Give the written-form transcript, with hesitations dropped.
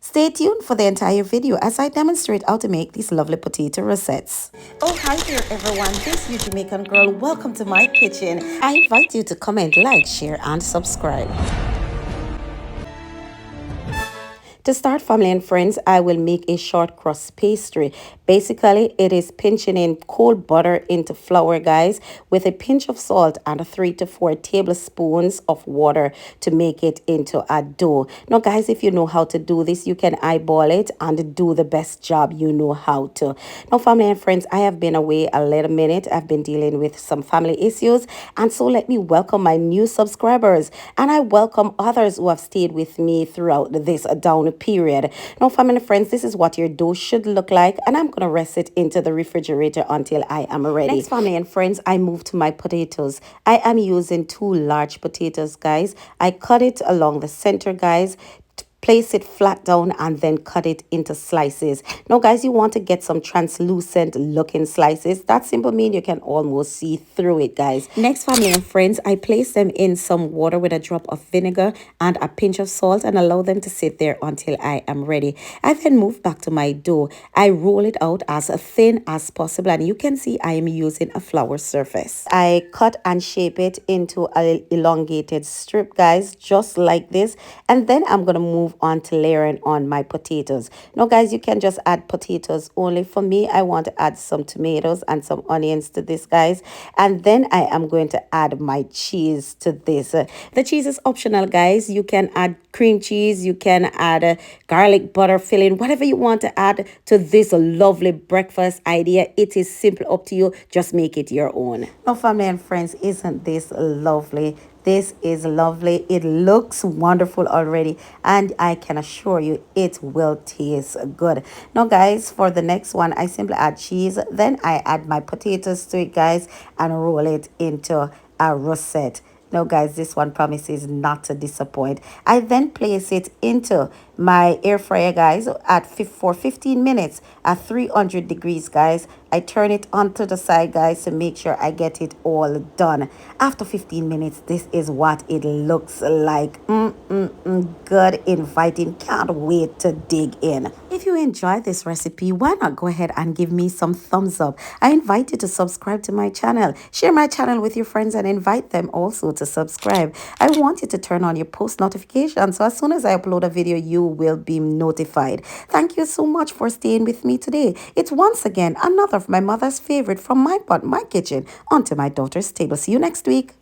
Stay tuned for the entire video as I demonstrate how to make these lovely potato rosettes. Oh, hi there everyone, this is your Jamaican girl. Welcome to my kitchen. I invite you to comment, like, share and subscribe. To start, family and friends, I will make a short crust pastry. Basically, it is pinching in cold butter into flour, guys, with a pinch of salt and 3 to 4 tablespoons of water to make it into a dough. Now, guys, if you know how to do this, you can eyeball it and do the best job you know how to. Now, family and friends, I have been away a little minute. I've been dealing with some family issues, and so let me welcome my new subscribers, and I welcome others who have stayed with me throughout this down period. Now, family and friends, this is what your dough should look like, and I'm gonna rest it into the refrigerator until I am ready. Next, family and friends, I move to my potatoes. I am using 2 large potatoes, guys. I cut it along the center, guys. Place it flat down and then cut it into slices. Now, guys, you want to get some translucent looking slices. That simple means you can almost see through it, guys. Next, family and friends, I place them in some water with a drop of vinegar and a pinch of salt and allow them to sit there until I am ready. I then move back to my dough. I roll it out as thin as possible, and you can see I am using a flour surface. I cut and shape it into an elongated strip, guys, just like this, and then I'm gonna move on to layering on my potatoes. Now, guys, you can just add potatoes only. For me, I want to add some tomatoes and some onions to this, guys, and then I am going to add my cheese to this. The cheese is optional, guys. You can add cream cheese, you can add garlic butter filling, whatever you want to add to this lovely breakfast idea. It is simple, up to you. Just make it your own. Now, family and friends, isn't this lovely? This is lovely. It looks wonderful already, and I can assure you it will taste good. Now, guys, for the next one, I simply add cheese, then I add my potatoes to it, guys, and roll it into a rosette. Now, guys, this one promises not to disappoint. I then place it into my air fryer, guys, for 15 minutes at 300 degrees, guys. I turn it onto the side, guys, to make sure I get it all done. After 15 minutes, this is what it looks like. Good, inviting. Can't wait to dig in. If you enjoyed this recipe, why not go ahead and give me some thumbs up? I invite you to subscribe to my channel. Share my channel with your friends and invite them also to subscribe. I want you to turn on your post notifications, so as soon as I upload a video, you will be notified. Thank you so much for staying with me today. It's once again another of my mother's favorite from my pot, my kitchen, onto my daughter's table. See you next week.